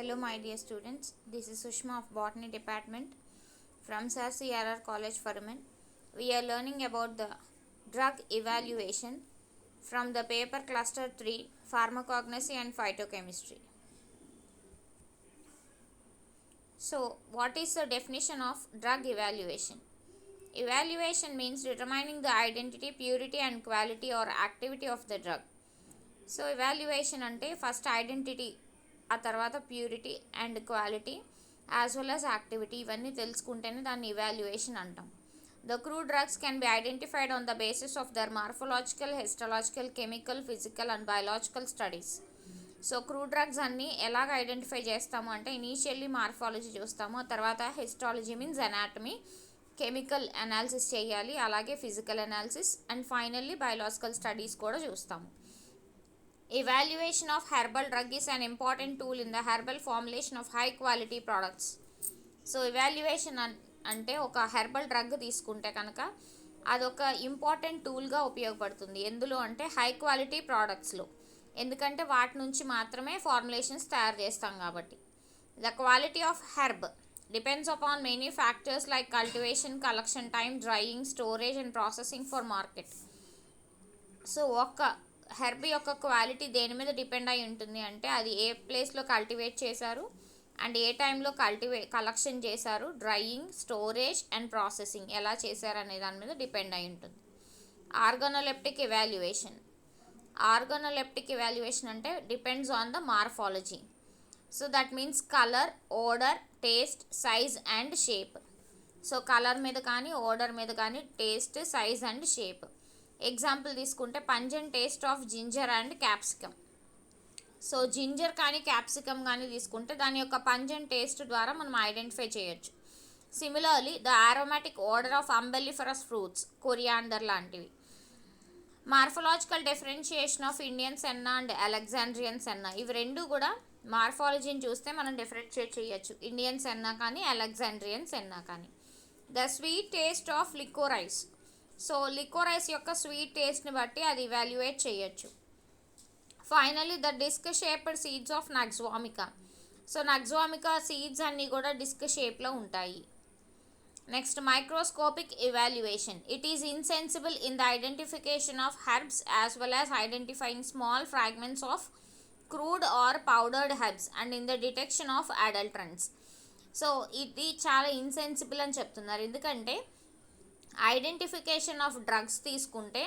Hello my dear students, this is Sushma of Botany Department from Sir CRR College for Women. We are learning about the drug evaluation from the paper cluster 3 Pharmacognosy and Phytochemistry. So what is the definition of drug evaluation? Evaluation means determining the identity, purity and quality or activity of the drug. So evaluation ante first identity, ఆ తర్వాత purity and quality as well as activity ఇవన్నీ తెలుసుకుంటేనే దాన్ని evaluation అంటాం. The crude drugs can be identified on the basis of their morphological, histological, chemical, physical and biological studies. So crude drugs అన్నీ ఎలాగ identify చేస్తాము అంటే initially morphology చూస్తాము, ఆ తర్వాత histology means anatomy, chemical analysis చేయాలి, అలాగే physical analysis and finally biological studies కూడా చూస్తాము. Evaluation of herbal drug is an important tool in the herbal formulation of high quality products. So evaluation అంటే ఒక herbal drug తీసుకుంటే కనుక అదొక important టూల్గా ఉపయోగపడుతుంది. ఎందులో అంటే హై క్వాలిటీ ప్రోడక్ట్స్లో, ఎందుకంటే వాటి నుంచి మాత్రమే ఫార్ములేషన్స్ తయారు చేస్తాం కాబట్టి. The quality of herb depends upon many factors like cultivation, collection time, drying, storage and processing for market. So ఒక హెర్బ్ యొక్క క్వాలిటీ దేని మీద డిపెండ్ అయి ఉంటుంది అంటే అది ఏ ప్లేస్లో కల్టివేట్ చేశారు అండ్ ఏ టైంలో కలెక్షన్ చేశారు, డ్రైయింగ్, స్టోరేజ్ అండ్ ప్రాసెసింగ్ ఎలా చేశారు అనే దాని మీద డిపెండ్ అయి ఉంటుంది. ఆర్గనోలెప్టిక్ ఎవాల్యుయేషన్ అంటే depends on the morphology. So that means colour, odour, taste, size and shape. So colour మీద కానీ, ఓడర్ మీద కానీ, taste, size and shape. Example తీసుకుంటే pungent taste of ginger and capsicum. So ginger కానీ capsicum కానీ తీసుకుంటే దాని యొక్క పంజెంట్ టేస్ట్ ద్వారా మనం ఐడెంటిఫై చేయొచ్చు. Similarly the aromatic odour of umbelliferous fruits, coriander లాంటివి. Morphological differentiation of Indian senna and Alexandrian senna, ఇవి రెండు కూడా మార్ఫాలజీని చూస్తే మనం డిఫరెన్షియేట్ చేయొచ్చు, ఇండియన్ సెన్నా కానీ అలెగ్జాండ్రియన్ సెన్నా కానీ. The sweet taste of liquorice, so liquorice యొక్క స్వీట్ టేస్ట్ని బట్టి అది ఇవాల్యుయేట్ చేయొచ్చు. Finally the disc shaped seeds of nux vomica. So nux vomica seeds అన్నీ కూడా డిస్క్ షేప్లో ఉంటాయి. Next microscopic evaluation. It is insensible in the identification of herbs as well as identifying small fragments of crude or powdered herbs and in the detection of adulterants. So ఇది చాలా insensible అని చెప్తున్నారు, ఎందుకంటే identification of drugs తీసుకుంటే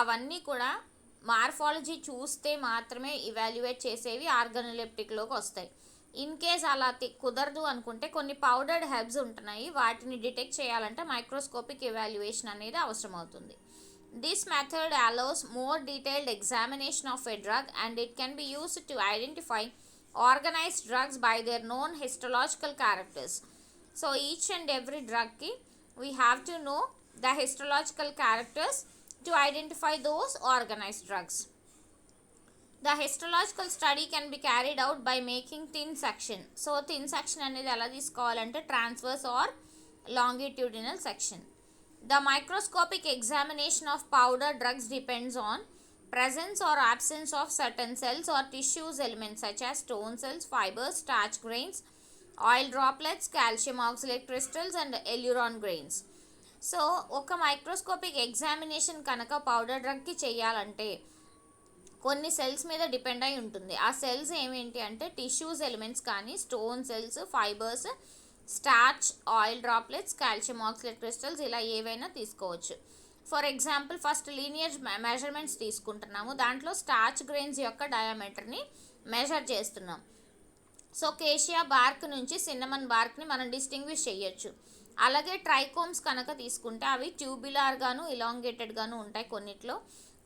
అవన్నీ కూడా morphology చూస్తే మాత్రమే ఇవాల్యుయేట్ చేసేవి ఆర్గనోలెప్టిక్లోకి వస్తాయి. ఇన్ కేస్ అలా కుదరదు అనుకుంటే కొన్ని పౌడర్డ్ హెర్బ్స్ ఉంటున్నాయి, వాటిని డిటెక్ట్ చేయాలంటే మైక్రోస్కోపిక్ ఇవాల్యుయేషన్ అనేది అవసరం అవుతుంది. This method allows more detailed examination of a drug and it can be used to identify organised drugs by their known histological characters. So each and every డ్రగ్కి we have to know the histological characters to identify those organized drugs. The histological study can be carried out by making thin section. So thin section అనేది ఎలా తీసుకోవాలంటే transverse or longitudinal section. The microscopic examination of powder drugs depends on presence or absence of certain cells or tissues elements such as stone cells, fibers, starch grains, oil droplets, calcium oxalate crystals and ఎల్యూరాన్ grains. So ఒక microscopic examination కనుక powder డ్రగ్కి చేయాలంటే కొన్ని cells మీద depend అయి ఉంటుంది. ఆ cells ఏమేంటి అంటే tissues elements కానీ, stone cells, fibres, starch, oil droplets, calcium oxalate crystals ఇలా ఏవైనా తీసుకోవచ్చు. For example first linear measurements తీసుకుంటున్నాము, దాంట్లో స్టార్చ్ గ్రెయిన్స్ యొక్క డయామీటర్ని మెజర్ చేస్తున్నాం. సో కేషియా బార్క్ నుంచి సిన్నమన్ బార్క్ని మనం డిస్టింగ్విష్ చేయొచ్చు. అలాగే ట్రైకోమ్స్ కనుక తీసుకుంటే అవి ట్యూబులార్గాను ఇలాంగేటెడ్గాను ఉంటాయి కొన్నిట్లో,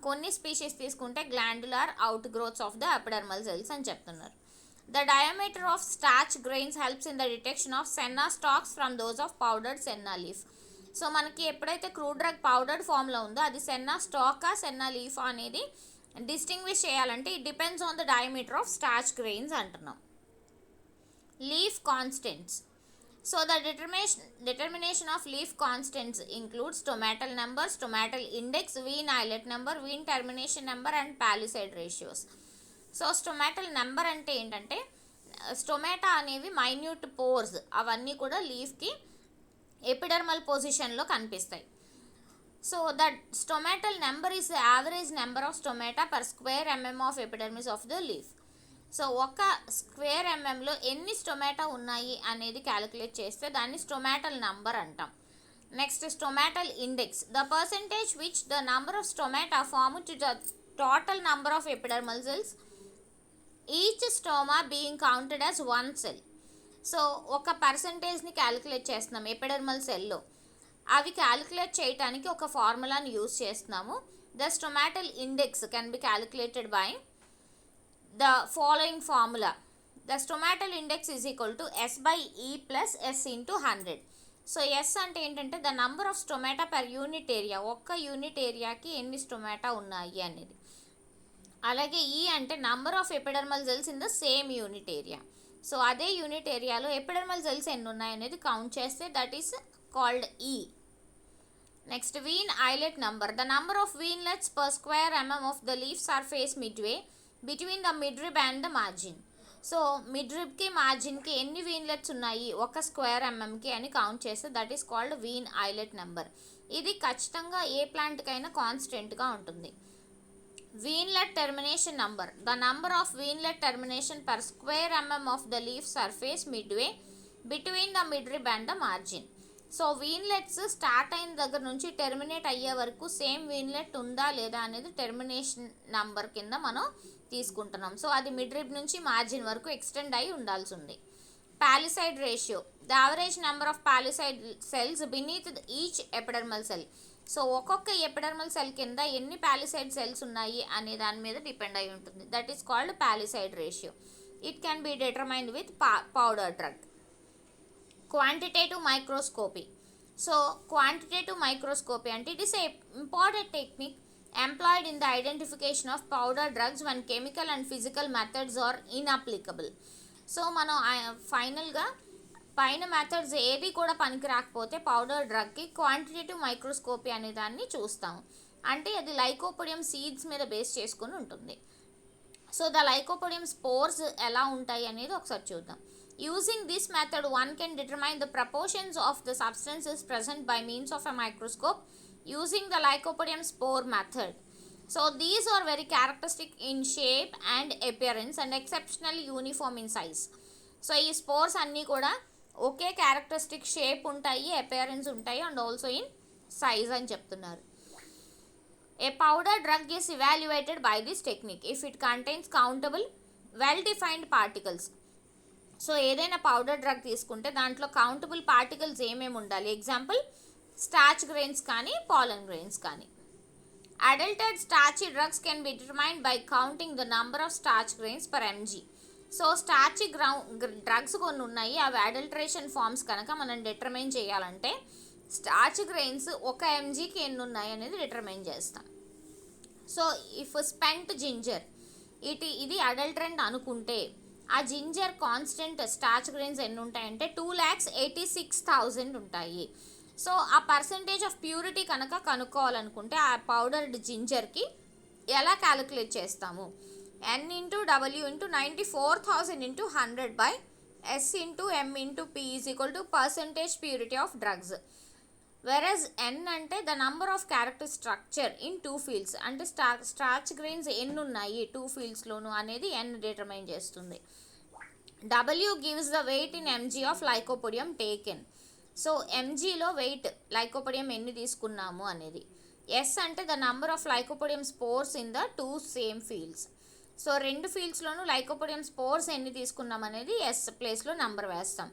కొన్ని స్పీషీస్ తీసుకుంటే glandular outgrowths of the epidermal cells అని చెప్తున్నారు. The diameter of starch grains helps in the detection of senna stalks from those of powdered senna leaf. So మనకి ఎప్పుడైతే క్రూడ్ డ్రగ్ పౌడర్డ్ ఫామ్లో ఉందో అది సెన్నా స్టాకా సెన్నా లీఫా అనేది డిస్టింగ్విష్ చేయాలంటే it depends on the diameter of starch grains అంటున్నాం. Leaf constants. So the determination of leaf constants includes stomatal number, stomatal index, vein islet number, vein termination number and palisade ratios. So stomatal number అంటే ఏంటంటే stomata అనేవి minute pores అవన్నీ కూడా లీఫ్కి epidermal పొజిషన్లో కనిపిస్తాయి. So that stomatal number is the average number of stomata per square mm of epidermis of the leaf. So ఒక square ఎంఎంలో ఎన్ని స్టొమాటా ఉన్నాయి అనేది క్యాలిక్యులేట్ చేస్తే దాన్ని స్టొమాటల్ నంబర్ అంటాం. Next stomatal index, the percentage which the number of stomata form to the total number of epidermal cells, each stoma being counted as one cell. So ఒక పర్సంటేజ్ని calculate చేస్తున్నాం epidermal సెల్లో. అవి calculate చేయడానికి ఒక ఫార్ములాని use చేస్తున్నాము. The stomatal index can be calculated by the following formula. The stomatal index is equal to S by E plus S into 100. సో ఎస్ అంటే ఏంటంటే the number of stomata per unit area, ఒక్క unit ఏరియాకి ఎన్ని stomata ఉన్నాయి అనేది. అలాగే ఈ అంటే number of epidermal cells in the same unit area. So అదే యూనిట్ ఏరియాలో ఎపిడర్మల్ సెల్స్ ఎన్ని ఉన్నాయి అనేది కౌంట్ చేస్తే దట్ ఈస్ కాల్డ్ ఈ. Next vein islet number, the number of veinlets per square mm of the leaf surface midway between the midrib and the margin. So మిడ్రిబ్కి మార్జిన్కి ఎన్ని వీన్లెట్స్ ఉన్నాయి ఒక స్క్వేర్ ఎంఎంకి అని కౌంట్ చేస్తే that is called vein islet number. ఇది ఖచ్చితంగా ఏ ప్లాంట్కైనా కాన్స్టెంట్గా ఉంటుంది. Veinlet termination number, the number of veinlet termination per square mm of the leaf surface midway between the midrib and the margin. So veinlets start అయిన దగ్గర నుంచి terminate అయ్యే వరకు సేమ్ వీన్లెట్ ఉందా లేదా అనేది టెర్మినేషన్ నంబర్ కింద మనం తీసుకుంటున్నాం. సో అది మిడ్రిబ్ నుంచి మార్జిన్ వరకు ఎక్స్టెండ్ అయి ఉండాల్సి ఉంది. Palisade ratio, the average number of palisade cells beneath each epidermal cell. So ఒక్కొక్క ఎపిడర్మల్ సెల్ కింద ఎన్ని పాలిసైడ్ సెల్స్ ఉన్నాయి అనే దాని మీద డిపెండ్ అయి ఉంటుంది. That is called palisade ratio. It can be determined with powder drug. Quantitative microscopy. So quantitative microscopy అంటే it is a important technique employed in the identification of powder drugs when chemical and physical methods are inapplicable. So మనం ఫైనల్గా పైన methods ఏది కూడా పనికి రాకపోతే powder డ్రగ్కి quantitative microscopy అనే దాన్ని చూస్తాము. అంటే అది లైకోపోడియం సీడ్స్ మీద బేస్ చేసుకుని ఉంటుంది. సో ద లైకోపోడియం స్పోర్స్ ఎలా ఉంటాయి అనేది ఒకసారి చూద్దాం. Using this method one can determine the proportions of the substances present by means of a microscope using the lycopodium spore method. So these are very characteristic in shape and appearance and exceptionally uniform in size. So ఈ spores అన్నీ కూడా ఒకే characteristic shape ఉంటాయి, appearance ఉంటాయి and also in size అని చెప్తున్నారు. A powder drug is evaluated by this technique if it contains countable well defined particles. So ఏదైనా powder drug తీసుకుంటే దాంట్లో కౌంటబుల్ పార్టికల్స్ ఏమేమి ఉండాలి. ఎగ్జాంపుల్ స్టార్చ్ గ్రెయిన్స్ కానీ పాలన్ గ్రెయిన్స్ కానీ. Adulterated starchy drugs can be determined by counting the number of starch grains per mg. So starchy drugs కొన్ని ఉన్నాయి, అవి అడల్టరేషన్ ఫార్మ్స్ కనుక మనం డిటర్మైన్ చేయాలంటే స్టార్చ్ గ్రెయిన్స్ ఒక mgకి ఎన్ని ఉన్నాయి అనేది డిటర్మైన్ చేస్తాం. సో ఇఫ్ స్పెంట్ జింజర్ ఇది అడల్టరెంట్ అనుకుంటే ఆ జింజర్ కాన్స్టెంట్ స్టార్చ్ గ్రెయిన్స్ ఎన్ని ఉంటాయంటే 2,86,000 ఉంటాయి. సో ఆ పర్సంటేజ్ ఆఫ్ ప్యూరిటీ కనుక కనుక్కోవాలనుకుంటే ఆ పౌడర్డ్ జింజర్కి ఎలా క్యాలిక్యులేట్ చేస్తాము. N into W into 94,000 into 100 by S into M into P is equal to percentage purity of drugs. Whereas N అంటే the number of character structure in two fields. అంటే starch grains ఎన్ని ఉన్నాయి 2 fieldsలోను అనేది N determine చేస్తుంది. W gives the weight in mg of lycopodium taken. So ఎంజీలో weight lycopodium ఎన్ని తీసుకున్నాము అనేది. ఎస్ అంటే the number of lycopodium spores in the 2 same fields. So 2 ఫీల్డ్స్లోనూ లైకోపోడియం స్పోర్స్ ఎన్ని తీసుకున్నాం అనేది ఎస్ ప్లేస్లో నంబర్ వేస్తాం.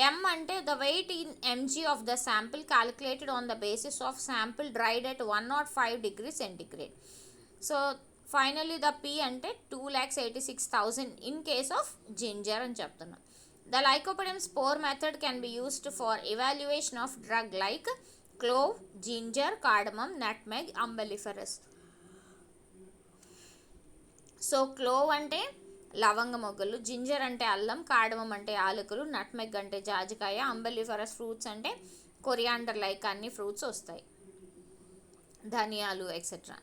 ఎం అంటే the weight in mg of the sample calculated on the basis of sample dried at 105 degrees centigrade. So finally the P అంటే 2,86,000 in case of ginger అని చెప్తున్నాం. The lycopodium spore method can be used for evaluation of drug like clove, ginger, cardamom, nutmeg, umbelliferous. So clove అంటే లవంగ మొగ్గలు, ginger అంటే అల్లం, cardamom అంటే యాలకులు, నట్మెగ్ అంటే జాజికాయ, అంబెల్లిఫరస్ ఫ్రూట్స్ అంటే కొరియాండర్ లైక్ అన్ని ఫ్రూట్స్ వస్తాయి, ధనియాలు etcetera.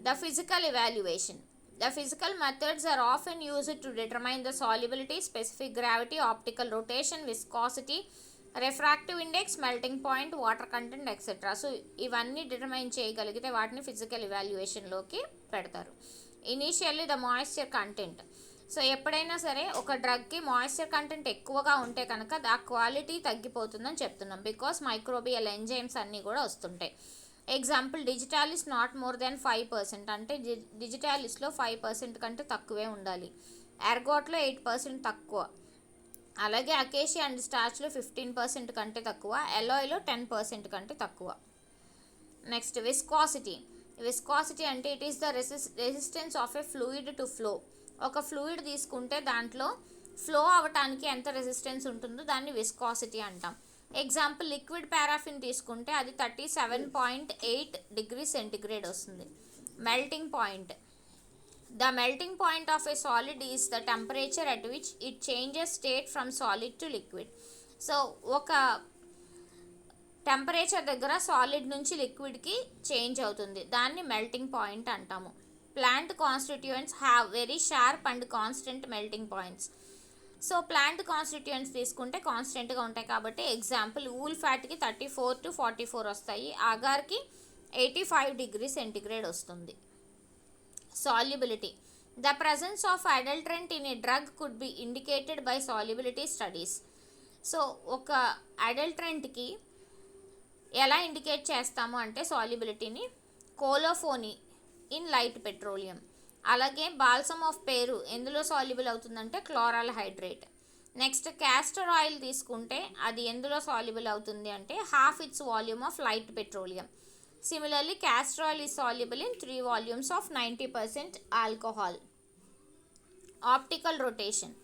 The physical evaluation, The physical methods are often used to determine the solubility, specific gravity, optical rotation, viscosity, refractive index, melting point, water content, etc. So ఇవన్నీ determine చేయగలిగితే వాటిని physical ఇవాల్యుయేషన్లోకి పెడతారు. Initially the moisture content. So ఎప్పుడైనా సరే ఒక డ్రగ్కి moisture content ఎక్కువగా ఉంటే కనుక ఆ క్వాలిటీ తగ్గిపోతుందని చెప్తున్నాం. బికాస్ మైక్రోబియల్ ఎంజైమ్స్ అన్నీ కూడా వస్తుంటాయి. Example digitalis not more than 5%, అంటే డిజిటాలిస్లో 5% కంటే తక్కువే ఉండాలి. ఎర్గోట్లో 8% తక్కువ. అలాగే అకేషియా అండ్ స్టార్చ్లో 15% కంటే తక్కువ. ఎలాయ్లో 10% కంటే తక్కువ. Next viscosity. విస్కాసిటీ అంటే it is the resistance of a fluid to flow. ఒక ఫ్లూయిడ్ తీసుకుంటే దాంట్లో ఫ్లో అవ్వటానికి ఎంత రెసిస్టెన్స్ ఉంటుందో దాన్ని విస్కాసిటీ అంటాం. ఎగ్జాంపుల్ లిక్విడ్ పారాఫిన్ తీసుకుంటే అది 37.8 డిగ్రీ సెంటిగ్రేడ్ వస్తుంది. Melting point. The melting point of a solid is the temperature at which it changes state from solid to liquid. So ఒక టెంపరేచర్ దగ్గర సాలిడ్ నుంచి లిక్విడ్కి చేంజ్ అవుతుంది, దాన్ని మెల్టింగ్ పాయింట్ అంటాము. Plant constituents have very sharp and constant melting points. So plant constituents తీసుకుంటే కాన్స్టెంట్గా ఉంటాయి కాబట్టి ఎగ్జాంపుల్ వూల్ ఫ్యాట్కి 34 to 44 వస్తాయి, ఆగార్కి 85 డిగ్రీ సెంటిగ్రేడ్ వస్తుంది. Solubility. The presence of adulterant in a drug could be indicated by solubility studies. So ఒక అడల్టరెంట్కి ఎలా ఇండికేట్ చేస్తాము అంటే సాల్యుబిలిటీని, కోలోఫోనీ ఇన్ లైట్ పెట్రోలియం. అలాగే బాల్సమ్ ఆఫ్ పేరు ఎందులో సాల్యుబుల్ అవుతుందంటే chloral hydrate. Next castor oil తీసుకుంటే అది ఎందులో సాల్యుబుల్ అవుతుంది అంటే half its volume of light petroleum. Similarly castor oil is soluble in 3 volumes of 90% alcohol. Optical rotation.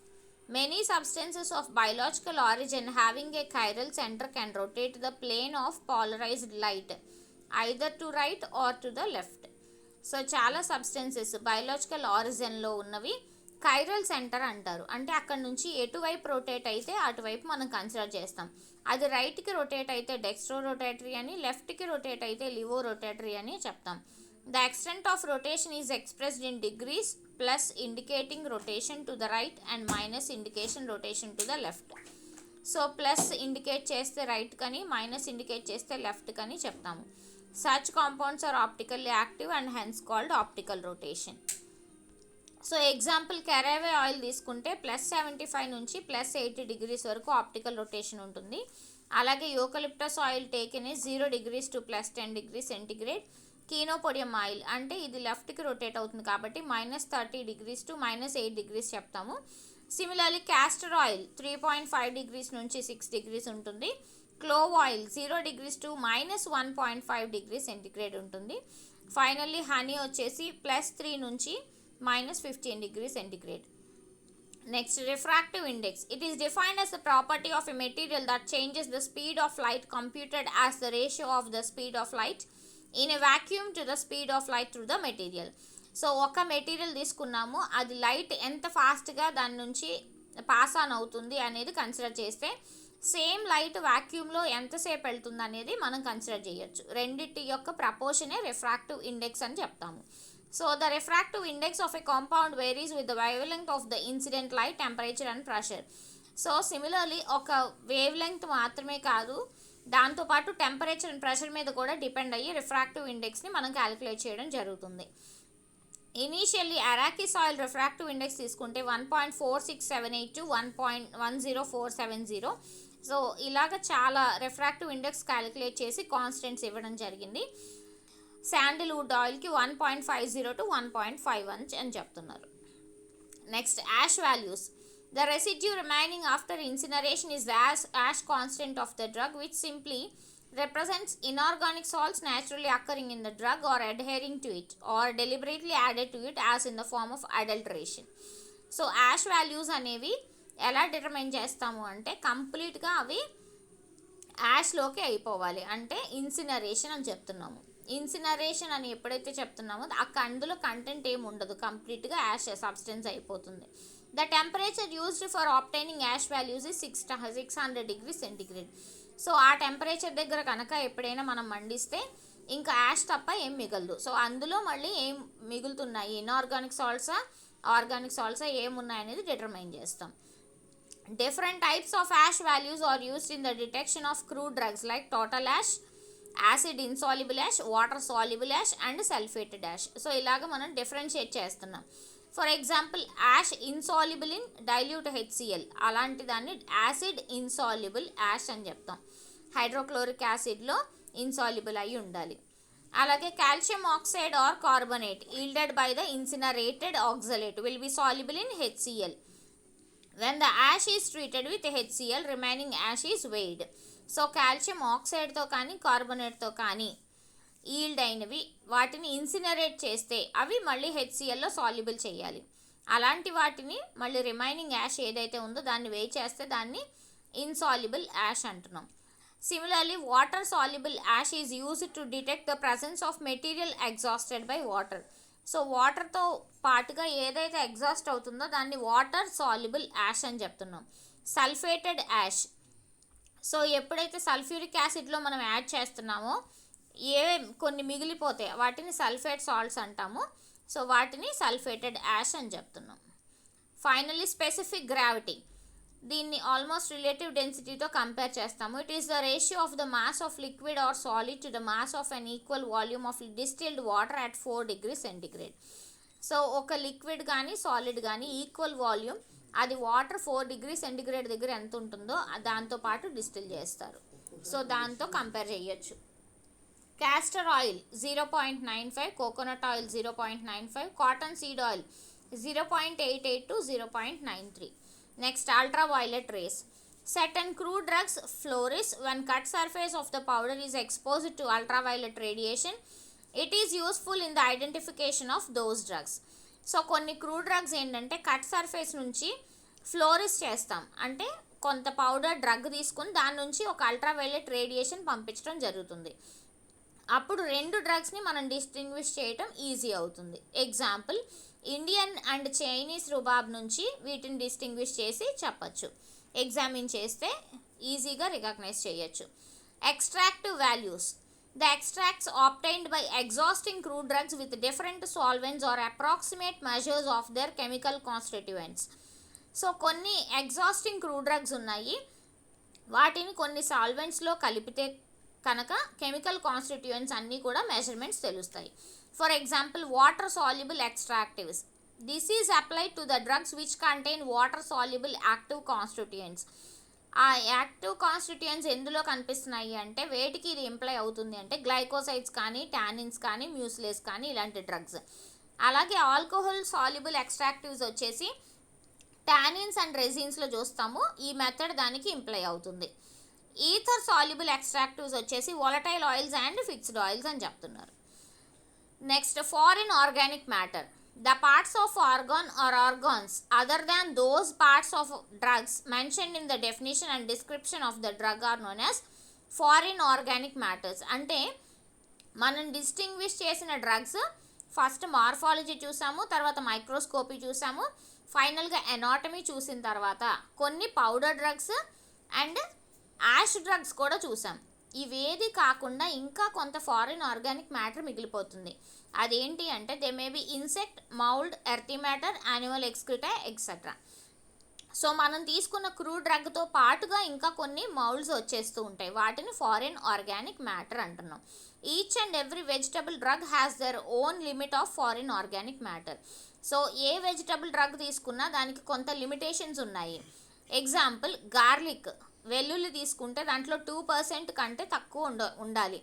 Many substances of biological origin having a chiral center can rotate the plane of polarized light either to right or to the left. So చాలా substances biological ఆరిజిన్లో ఉన్నవి chiral centre అంటారు. అంటే అక్కడ నుంచి ఎటువైపు rotate అయితే అటువైపు మనం కన్సిడర్ చేస్తాం. అది రైట్కి రొటేట్ అయితే డెక్స్ట్రో రొటేటరీ అని, లెఫ్ట్కి రొటేట్ అయితే లివో రొటేటరీ అని చెప్తాం. The extent of rotation is expressed in degrees, plus indicating rotation to the right and minus indication rotation to the left. So plus indicate చేస్తే రైట్ కని, minus indicate చేస్తే left కని చెప్తాము. Such compounds are optically active and hence called optical rotation. So example caraway oil తీసుకుంటే +75 నుంచి +80 degrees వరకు optical rotation ఉంటుంది. అలాగే eucalyptus oil taken 0 degrees to +10 degrees centigrade. Chenopodium oil అంటే ఇది లెఫ్ట్కి రొటేట్ అవుతుంది కాబట్టి -30 degrees to -8 degrees చెప్తాము. సిమిలర్లీ క్యాస్టర్ ఆయిల్ 3.5 degrees నుంచి 6 degrees ఉంటుంది. Clove oil 0 degrees to -1.5 degrees centigrade ఉంటుంది. ఫైనల్లీ హనీ వచ్చేసి +3 నుంచి -15 degrees centigrade. Next refractive index. It is defined as the property of a material that changes the speed of light computed as the ratio of the speed of light in a vacuum to the speed of light through the material. So ఒక material తీసుకున్నాము, అది light ఎంత ఫాస్ట్గా దాని నుంచి pass on అవుతుంది అనేది consider చేస్తే సేమ్ లైట్ వాక్యూమ్లో ఎంతసేపు వెళ్తుంది అనేది మనం కన్సిడర్ చేయొచ్చు. రెండింటి యొక్క ప్రపోర్షనే రిఫ్రాక్టివ్ ఇండెక్స్ అని చెప్తాము. So the refractive index of a compound varies with the wave length of the incident light, temperature and pressure. So similarly ఒక వేవ్ లెంగ్త్ మాత్రమే కాదు, దాంతోపాటు టెంపరేచర్ అండ్ ప్రెషర్ మీద కూడా డిపెండ్ అయ్యి రిఫ్రాక్టివ్ ఇండెక్స్ని మనం క్యాలిక్యులేట్ చేయడం జరుగుతుంది. Initially arachis oil refractive index తీసుకుంటే 1.4678 to 1.10470. సో ఇలాగ చాలా రిఫ్రాక్టివ్ ఇండెక్స్ క్యాలిక్యులేట్ చేసి కాన్స్టెంట్స్ ఇవ్వడం జరిగింది. శాండిల్వుడ్ ఆయిల్కి 1.50 to 1.51 అని చెప్తున్నారు. Next ash values. The residue remaining after incineration is the ash constant of the drug which simply represents inorganic salts naturally occurring in the drug or adhering to it or deliberately added to it as in the form of adulteration. So ash values అనేవి ఎలా determine చేస్తాము అంటే కంప్లీట్గా అవి యాష్లోకి అయిపోవాలి, అంటే incineration అని చెప్తున్నాము. ఇన్సినరేషన్ అని ఎప్పుడైతే చెప్తున్నామో అందులో కంటెంట్ ఏమి ఉండదు, కంప్లీట్గా యాష్ సబ్స్టెన్స్ అయిపోతుంది. The temperature used for obtaining ash values is 600 degrees centigrade. So ఆ టెంపరేచర్ దగ్గర కనుక ఎప్పుడైనా మనం మండిస్తే ఇంకా యాష్ తప్ప ఏం మిగలదు. సో అందులో మళ్ళీ ఏం మిగులుతున్నాయి, ఇన్ఆర్గానిక్ సాల్ట్సా ఆర్గానిక్ సాల్ట్సా ఏమున్నాయి అనేది డిటర్మైన్ చేస్తాం. Different types of ash values are used in the detection of crude drugs like total ash, acid insoluble ash, water soluble ash and sulfated ash. So ఇలాగ మనం డిఫరెన్షియేట్ చేస్తున్నాం. For example ash insoluble in dilute HCl, అలాంటి దాన్ని acid insoluble ash అని చెప్తాం. Hydrochloric యాసిడ్లో insoluble అయి ఉండాలి. అలాగే calcium oxide or carbonate yielded by the incinerated oxalate will be soluble in HCl. When the ash is treated with HCl, remaining ash is weighed. So calcium ఆక్సైడ్తో కానీ కార్బోనేట్తో కానీ yield అయినవి వాటిని ఇన్సినరేట్ చేస్తే అవి మళ్ళీ HClలో సాల్యుబుల్ చేయాలి. అలాంటి వాటిని మళ్ళీ రిమైనింగ్ యాష్ ఏదైతే ఉందో దాన్ని వేయి చేస్తే దాన్ని ఇన్సాల్యుబుల్ యాష్ అంటున్నాం. Similarly water soluble ash is used to detect the presence of material exhausted by water. So వాటర్తో పాటుగా ఏదైతే ఎగ్జాస్ట్ అవుతుందో దాన్ని వాటర్ సాల్యుబుల్ యాష్ అని చెప్తున్నాం. సల్ఫేటెడ్ యాష్, సో ఎప్పుడైతే సల్ఫ్యూరిక్ యాసిడ్లో మనం యాడ్ చేస్తున్నామో కొన్ని మిగిలిపోతాయి వాటిని సల్ఫేట్ సాల్ట్స్ అంటాము. సో వాటిని సల్ఫేటెడ్ యాష్ అని చెప్తున్నాం. ఫైనల్లీ స్పెసిఫిక్ గ్రావిటీ, దీన్ని ఆల్మోస్ట్ రిలేటివ్ డెన్సిటీతో కంపేర్ చేస్తాము. It is the ratio of the mass of liquid are solid to the mass of an equal volume of distilled water at 4 degrees Centigrade. So ఒక liquid కానీ solid కానీ equal volume, అది water 4 degrees Centigrade దగ్గర ఎంత ఉంటుందో దాంతోపాటు distil చేస్తారు. So దాంతో కంపేర్ చేయొచ్చు. Castor oil 0.95, coconut oil 0.95, cotton seed oil 0.88 to 0.93. Next, ultraviolet rays. Certain crude drugs flourish when cut surface of the powder is exposed to ultraviolet radiation. It is useful in the identification of those drugs. So కొన్ని crude drugs ఏంటంటే cut surface నుంచి flourish చేస్తాం, అంటే కొంత powder drug తీసుకుని దాని నుంచి ఒక అల్ట్రావైలెట్ రేడియేషన్ పంపించడం జరుగుతుంది. అప్పుడు రెండు డ్రగ్స్ని మనం డిస్టింగ్విష్ చేయటం ఈజీ అవుతుంది. ఎగ్జాంపుల్, ఇండియన్ అండ్ చైనీస్ రుబాబ్ నుంచి వీటిని డిస్టింగ్విష్ చేసి చెప్పచ్చు, ఎగ్జామిన్ చేస్తే ఈజీగా రికగ్నైజ్ చేయొచ్చు. Extractive values. The extracts obtained by exhausting crude drugs with different solvents or approximate measures of their chemical constituents. So కొన్ని ఎగ్జాస్టింగ్ క్రూడ్ డ్రగ్స్ ఉన్నాయి, వాటిని కొన్ని సాల్వెంట్స్లో కలిపితే కనుక కెమికల్ కాన్స్టిట్యూయెంట్స్ అన్నీ కూడా మెజర్మెంట్స్ తెలుస్తాయి. For example, water soluble extractives. This is applied to the drugs which contain water soluble active constituents. ఆ యాక్టివ్ కాన్స్టిట్యూయెంట్స్ ఎందులో కనిపిస్తున్నాయి అంటే వేటికి ఇది ఇంప్లై అవుతుంది అంటే గ్లైకోసైడ్స్ కానీ, టానిన్స్ కానీ, మ్యూసిలేస్ కానీ ఇలాంటి డ్రగ్స్. అలాగే ఆల్కహాల్ సాల్యుబుల్ ఎక్స్ట్రాక్టివ్స్ వచ్చేసి టానిన్స్ అండ్ రెజిన్స్లో చూస్తాము, ఈ మెథడ్ దానికి ఇంప్లై అవుతుంది. ఈథర్ సాల్యుబుల్ ఎక్స్ట్రాక్టివ్స్ వచ్చేసి volatile oils and fixed oils అని చెప్తున్నారు. Next, foreign organic matter. The parts of organ or organs other than those parts of drugs mentioned in the definition and description of the drug are known as foreign organic matters. అంటే మనం distinguish చేసిన drugs first morphology చూసాము, తర్వాత microscopy చూసాము, ఫైనల్గా anatomy చూసిన తర్వాత కొన్ని powder drugs and ash drugs కూడా చూసాం. ఇవేది కాకుండా ఇంకా కొంత ఫారిన్ ఆర్గానిక్ మ్యాటర్ మిగిలిపోతుంది. అదేంటి అంటే they may be insect, mould, earthy matter, animal excreta etcetera. So మనం తీసుకున్న క్రూడ్ డ్రగ్తో పాటుగా ఇంకా కొన్ని మౌల్డ్స్ వచ్చేస్తూ ఉంటాయి, వాటిని ఫారిన్ ఆర్గానిక్ మ్యాటర్ అంటున్నాం. Each and every vegetable drug has their own limit of foreign organic matter. So A vegetable drug తీసుకున్నా దానికి కొంత లిమిటేషన్స్ ఉన్నాయి. ఎగ్జాంపుల్, గార్లిక్, వెల్లుల్లి తీసుకుంటే దాంట్లో 2% కంటే తక్కువ ఉండాలి.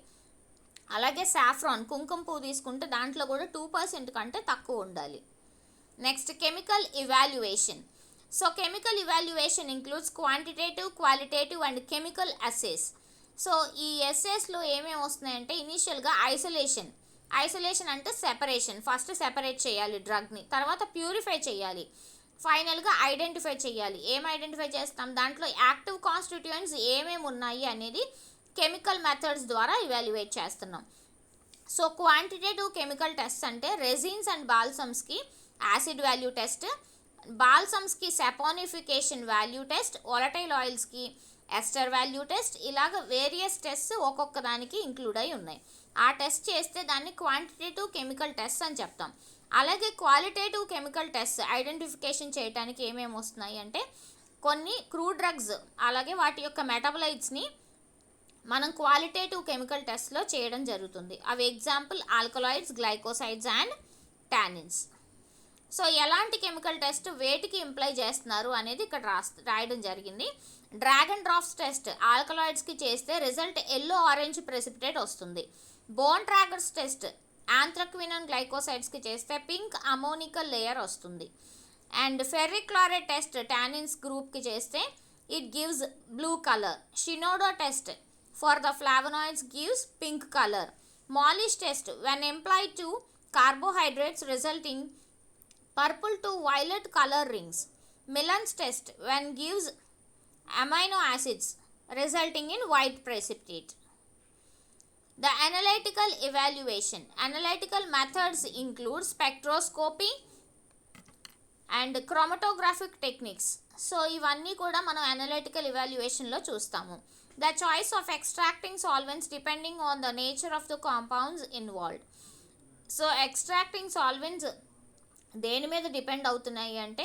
అలాగే సాఫ్రాన్, కుంకుమ పువ్వు తీసుకుంటే దాంట్లో కూడా 2% కంటే తక్కువ ఉండాలి. Next, chemical evaluation. So chemical evaluation includes quantitative, qualitative and chemical assess. So ఈ ఎస్ఏస్లో ఏమేమి వస్తున్నాయంటే ఇనీషియల్గా ఐసోలేషన్ అంటే సెపరేషన్, ఫస్ట్ సెపరేట్ చేయాలి డ్రగ్ని, తర్వాత ప్యూరిఫై చేయాలి, ఫైనల్గా ఐడెంటిఫై చేయాలి. ఏం ఐడెంటిఫై చేస్తాం, దాంట్లో యాక్టివ్ కాన్స్టిట్యూయెంట్స్ ఏమేమి ఉన్నాయి అనేది కెమికల్ మెథడ్స్ ద్వారా ఇవాల్యుయేట్ చేస్తున్నాం. సో క్వాంటిటేటివ్ కెమికల్ టెస్ట్ అంటే రెజిన్స్ అండ్ బాల్సమ్స్కి యాసిడ్ వాల్యూ టెస్ట్, బాల్సమ్స్కి సెపోనిఫికేషన్ వాల్యూ టెస్ట్, వాలటైల్ ఆయిల్స్కి ఎస్టర్ వాల్యూ టెస్ట్, ఇలాగ వేరియస్ టెస్ట్ ఒక్కొక్క దానికి ఇంక్లూడ్ అయి ఉన్నాయి. ఆ టెస్ట్ చేస్తే దాన్ని క్వాంటిటేటివ్ కెమికల్ టెస్ట్ అని చెప్తాం. అలాగే క్వాలిటేటివ్ కెమికల్ టెస్ట్ ఐడెంటిఫికేషన్ చేయడానికి ఏమేమి వస్తున్నాయి అంటే కొన్ని క్రూడ్ డ్రగ్స్ అలాగే వాటి యొక్క మెటబలైట్స్ని మనం క్వాలిటేటివ్ కెమికల్ టెస్ట్లో చేయడం జరుగుతుంది. అవి example alkaloids, glycosides and tannins. So ఎలాంటి కెమికల్ టెస్ట్ వేటికి ఇంప్లై చేస్తున్నారు అనేది ఇక్కడ రాయడం జరిగింది. డ్రాగన్ డ్రాప్స్ టెస్ట్ ఆల్కలాయిడ్స్కి చేస్తే రిజల్ట్ ఎల్లో ఆరెంజ్ ప్రెసిపిటేట్ వస్తుంది. బోన్ ట్రాగర్స్ టెస్ట్ యాంథ్రక్వినోన్ గ్లైకోసైడ్స్కి చేస్తే పింక్ అమోనికల్ లేయర్ వస్తుంది. And ferric chloride test tannins గ్రూప్కి చేస్తే it gives blue colour. Shinoda test for the flavonoids gives pink colour. Molisch test when employed to carbohydrates resulting purple to violet color rings. Millen's test when gives amino acids resulting in white precipitate. The analytical evaluation. Analytical methods include spectroscopy and chromatographic techniques. So ఇవన్నీ కూడా మనం analytical ఎవాల్యుయేషన్లో చూస్తాము. The choice of extracting solvents depending on the nature of the compounds involved. So extracting solvents దేని మీద depend అవుతున్నాయి అంటే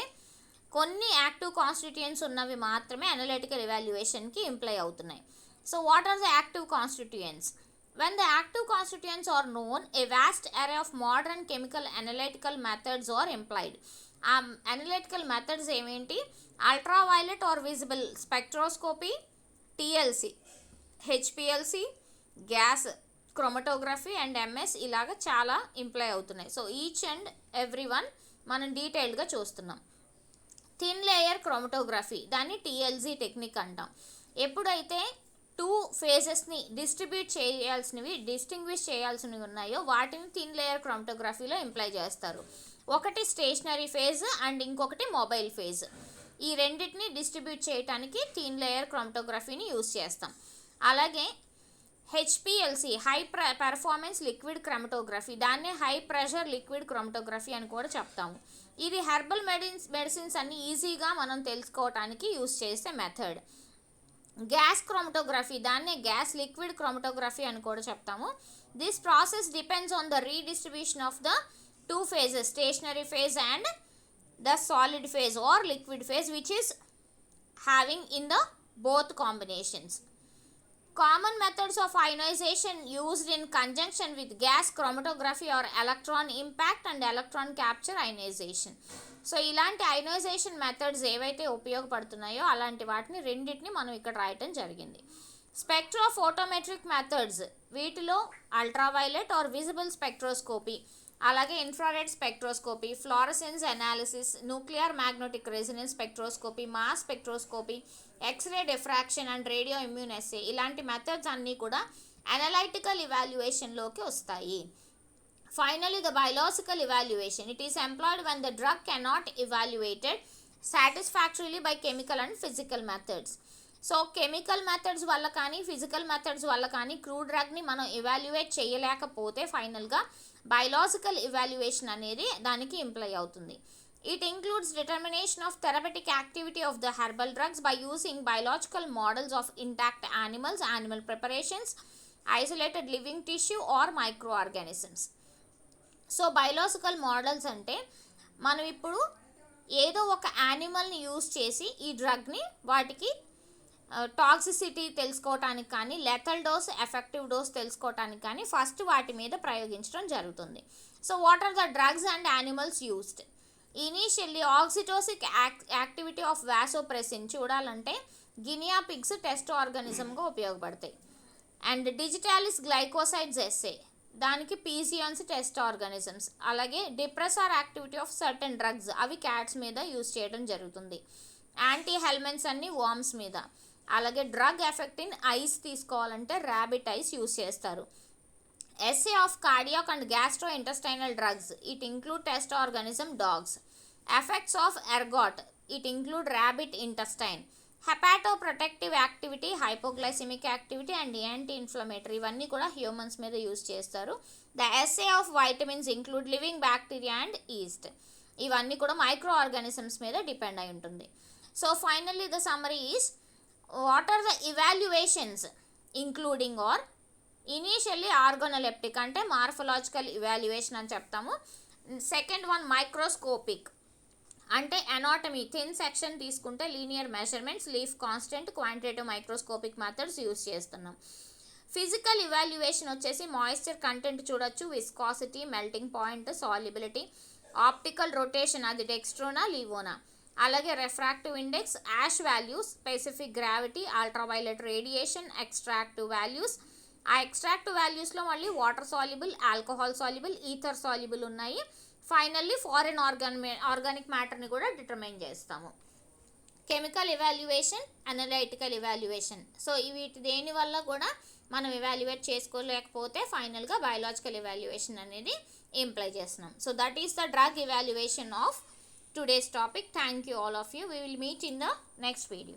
కొన్ని active constituents ఉన్నవి మాత్రమే అనలిటికల్ ఎవాల్యుయేషన్కి ఇంప్లై అవుతున్నాయి. So what are the active constituents? When the active constituents are known, a vast array of modern chemical analytical methods are employed. ఆ అనలిటికల్ మెథడ్స్ ఏమేంటి? Ultraviolet or visible spectroscopy, TLC, HPLC, gas chromatography and MS ఇలాగ చాలా imply అవుతున్నాయి. So each and every one మనం డీటెయిల్డ్గా చూస్తున్నాం. Thin layer chromatography దాన్ని TLG technique అంటాం. ఎప్పుడైతే టూ ఫేజెస్ని డిస్టింగ్విష్ చేయాల్సినవి ఉన్నాయో వాటిని థిన్ లేయర్ క్రోమటోగ్రఫీలో ఇంప్లై చేస్తారు. ఒకటి స్టేషనరీ ఫేజ్ అండ్ ఇంకొకటి మొబైల్ ఫేజ్. ఈ రెండింటిని డిస్ట్రిబ్యూట్ చేయడానికి థిన్ లేయర్ క్రోమటోగ్రఫీని యూజ్ చేస్తాం. అలాగే HPLC high performance liquid chromatography దాన్నే హై ప్రెషర్ లిక్విడ్ క్రోమటోగ్రఫీ అని కూడా చెప్తాము. ఇది హెర్బల్ మెడిసిన్స్ అన్ని ఈజీగా మనం తెలుసుకోవడానికి యూజ్ చేసే మెథడ్. గ్యాస్ క్రోమటోగ్రఫీ దాన్నే గ్యాస్ లిక్విడ్ క్రోమటోగ్రఫీ అని కూడా చెప్తాము. This process depends on the redistribution of the two phases, stationary phase and the solid phase or liquid phase which is having in the both combinations. Common methods of ionization used in conjunction with gas chromatography are electron impact and electron capture ionization. So ఇలాంటి ionisation methods ఏవైతే ఉపయోగపడుతున్నాయో అలాంటి వాటిని రెండింటిని మనం ఇక్కడ రాయటం జరిగింది. స్పెక్ట్రోఫోటోమెట్రిక్ మెథడ్స్ వీటిలో అల్ట్రావైలెట్ ఆర్ విజిబుల్ స్పెక్ట్రోస్కోపీ, అలాగే infrared spectroscopy, fluorescence analysis, nuclear magnetic resonance spectroscopy, mass spectroscopy, X-ray diffraction and radio immune assay ఇలాంటి మెథడ్స్ అన్నీ కూడా అనలైటికల్ ఇవాల్యుయేషన్లోకి వస్తాయి. Finally the biological evaluation. It is employed when the drug cannot evaluated satisfactorily by chemical and physical methods. So chemical methods వల్ల కానీ physical methods వల్ల కానీ క్రూడ్ డ్రగ్ని మనం ఇవాల్యుయేట్ చేయలేకపోతే ఫైనల్గా బయలాజికల్ ఇవాల్యుయేషన్ అనేది దానికి ఇంప్లై అవుతుంది. It includes determination of therapeutic activity of the herbal drugs by using biological models of intact animals, animal preparations, isolated living tissue or microorganisms. So biological models అంటే మనం ఇప్పుడు ఏదో ఒక యానిమల్ని use చేసి ఈ డ్రగ్ని వాటికి టాక్సిసిటీ తెలుసుకోవటానికి కానీ లెథల్ డోస్, ఎఫెక్టివ్ డోస్ తెలుసుకోవటానికి కానీ ఫస్ట్ వాటి మీద ప్రయోగించడం జరుగుతుంది. So what are the drugs and animals used? Initially oxytocic activity of vasopressin చూడాలంటే గినియా పిగ్స్ టెస్ట్ ఆర్గానిజంగా ఉపయోగపడతాయి. అండ్ డిజిటాలిస్ గ్లైకోసైడ్స్ ఎస్సే దానికి పీసియాన్స్ టెస్ట్ ఆర్గానిజమ్స్. అలాగే depressor activity of certain drugs అవి క్యాట్స్ మీద యూజ్ చేయడం జరుగుతుంది. యాంటీ హెల్మెంట్స్ అన్ని వార్మ్స్ మీద. అలాగే డ్రగ్ ఎఫెక్ట్ ఇన్ ఐస్ తీసుకోవాలంటే ర్యాబిట్ ఐస్ యూజ్ చేస్తారు. Assay of cardiac and gastrointestinal drugs it include test organism dogs. Effects of ergot it include rabbit intestine. Hepatoprotective activity, hypoglycaemic activity and anti inflammatory ఇవన్నీ కూడా humans మీద use చేస్తారు. The assay of vitamins include living bacteria and east. ఇవన్నీ కూడా microorganisms మీద depend అయి ఉంటుంది. So finally the summary is what are the evaluations including are initially organoleptic అంటే మార్ఫలాజికల్ ఇవాల్యుయేషన్ అని చెప్తాము. సెకండ్ వన్ మైక్రోస్కోపిక్ అంటే అనాటమీ థిన్ సెక్షన్ తీసుకుంటే linear measurements, leaf constant, quantitative microscopic methods use చేస్తున్నాం. Physical evaluation వచ్చేసి moisture content చూడొచ్చు, viscosity, melting point, solubility, optical rotation అది డెక్స్ట్రోనా లీవోనా, అలాగే refractive index, ash values, specific gravity, ultraviolet radiation, extractive values. ఆ extractive వాల్యూస్లో మళ్ళీ water soluble, alcohol soluble, ether soluble ఉన్నాయి. ఫైనల్లీ ఫారిన్ ఆర్గానిక్ మ్యాటర్ని కూడా డిటర్మైన్ చేస్తాము. Chemical evaluation, analytical evaluation. So వీటి దేని వల్ల కూడా మనం ఇవాల్యుయేట్ చేసుకోలేకపోతే ఫైనల్గా బయాలజికల్ ఇవాల్యుయేషన్ అనేది ఇంప్లై చేస్తున్నాం. So that is the drug evaluation of today's topic. Thank you all of you. We will meet in the next video.